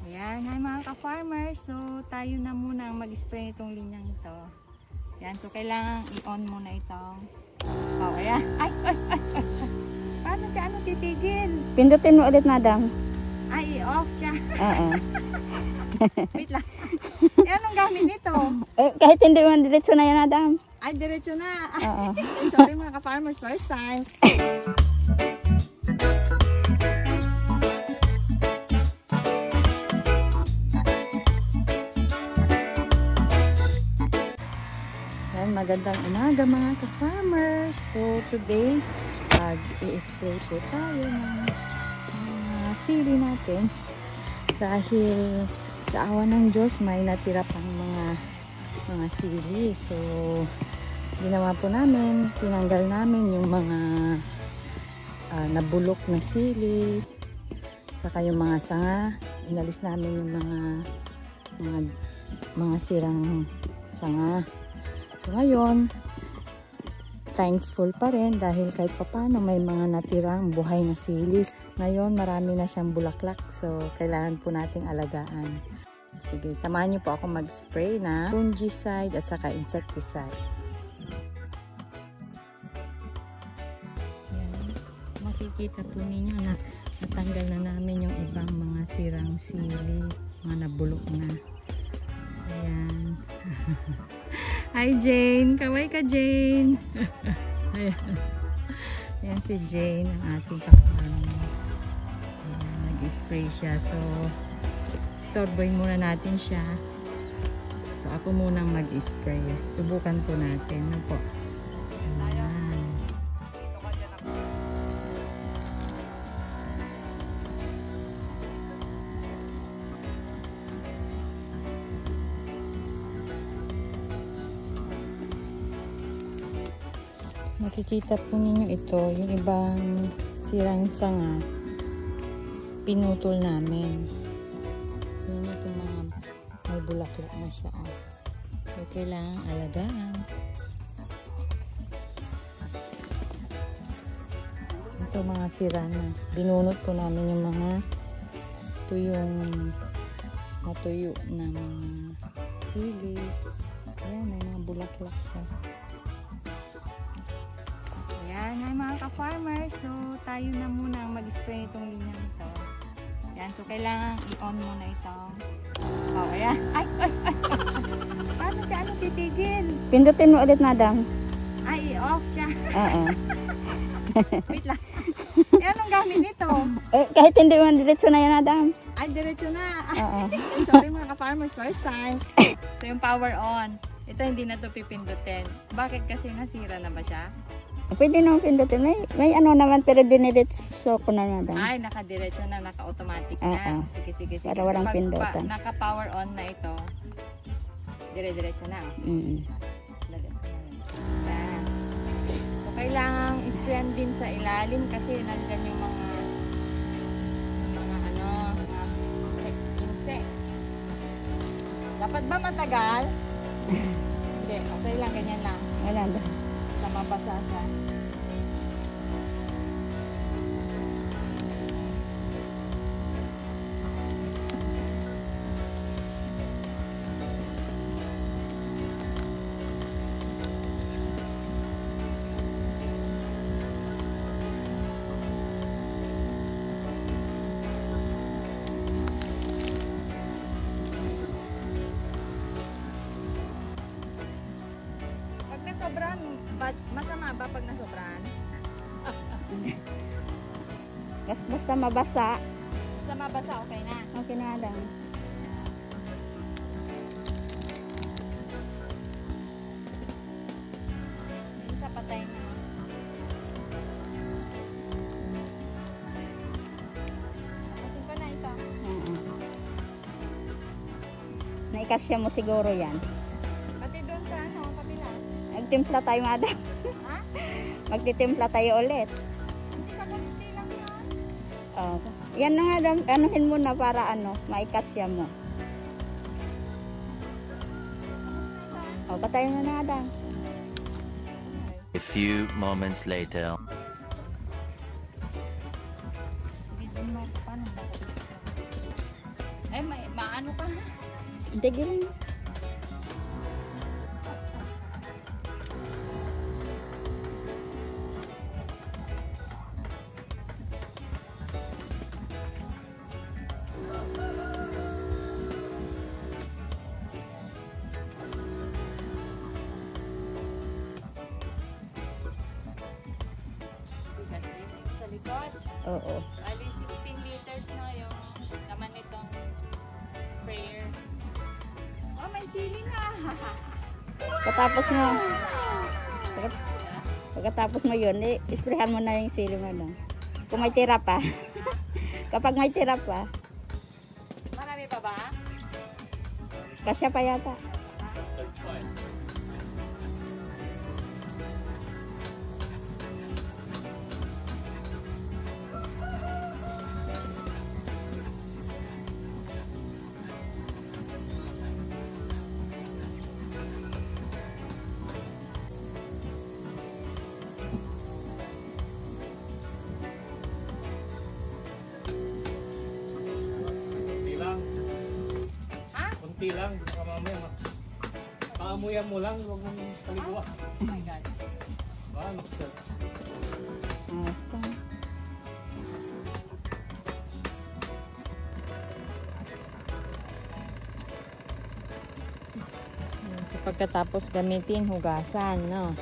Ayan, hi mga ka-farmers. So, tayo na muna ang mag-spray itong linyang ito. Ayan, so kailangan i-on muna itong... Oh, ayan. Ay. Paano siya titigil? Pindutin mo ulit, madam. Ay, i-off siya. Oo. Wait lang. Anong gamit nito? Kahit hindi mo diretso na yan, madam. Ay, diretso na. Oo. Sorry mga ka-farmers, first time. Magandang umaga mga ka-farmers. So today, i-spray po tayo ng mga sili natin. Dahil sa awa ng Diyos, may natira pang mga sili. So, ginawa po namin, tinanggal namin yung mga nabulok na sili. Saka yung mga sanga, inalis namin yung mga sirang sanga. So, ngayon, thankful pa rin dahil kahit papano may mga natirang buhay na silis. Ngayon, marami na siyang bulaklak. So, kailangan po nating alagaan. Sige, samahan niyo po ako mag-spray na fungicide at saka insecticide. Yan. Makikita po ninyo na natanggal na namin yung ibang mga sirang sili. Mga nabulok na. Ayan. Hi Jane! Kaway ka Jane! Ayan. Ayan si Jane, ang ating kapartner. Nag-spray siya. So, storeboy muna natin siya. So, ako munang mag-spray. Subukan po natin. Ano po? Ayan. Makikita po ninyo ito, yung ibang sirang sanga, pinutol namin. Yan ito mga may bulaklak na siya. So, kailangan alagaan. Ito mga sira na. Binunot po namin yung mga ito yung natuyo na mga sili. Ayan, may mga bulaklak siya. Ayan, hi mga ka-farmers. So, tayo na muna ang mag-spray itong linyang ito. Ayan, so kailangan i-on muna itong... Oh, ayan. Ay. Paano siya titigil? Pindutin mo ulit, madam. Ay, i-off siya. Oo. Wait lang. Anong gamit nito? Kahit hindi mo diretso na yan, madam. Ay, diretso na. Oo. Sorry mga ka-farmers, first time. Ito yung power on. Ito hindi na ito pipindutin. Bakit kasi nasira na ba siya? Pwede naman pindutin. May ano naman, pero diniretso ko na, madam. Ay, naka-diretso na, naka-automatic na. Sige. Para walang pindutan. Naka-power on na ito, dire-diretso na. So, kailangang isprayan din sa ilalim kasi nandyan yung mga insects. Dapat ba matagal? Hindi, okay lang, ganyan lang. Wala ba? Sa mabasa siya. Sobrang masama ba pag nasobran? Basta mabasa. Basta mabasa, okay na. Okay na, madam. Isa patay na. Tapusin ko na ito. Naikasya mo siguro yan. Pati doon sa kabila. Magtimpla tayo, madam. Ha? Magtitimpla tayo ulit. Hindi ka kunti lang yan. Yan na nga, madam. Anuhin mo na para maikasya mo. Patayin mo na, madam. A few moments later. Ay, may Maano ka ha? Hindi, ganyan. Sa likod. Oo. Bali 16 liters na yung laman nitong sprayer. Oh, may sili na. Pagkatapos mo, pagkatapos mo yun, isprehan mo na yung sili mo, no? Kung may tira pa. Kapag may tira pa, Marami pa ba? kasya pa yata. Kunti lang. Ha? Kunti lang. Baka mamaya paamuyan mo lang. Huwag mong paliguan. Oh my God. Ah, nakasal. Asa. Pagkatapos gamitin, hugasan, no?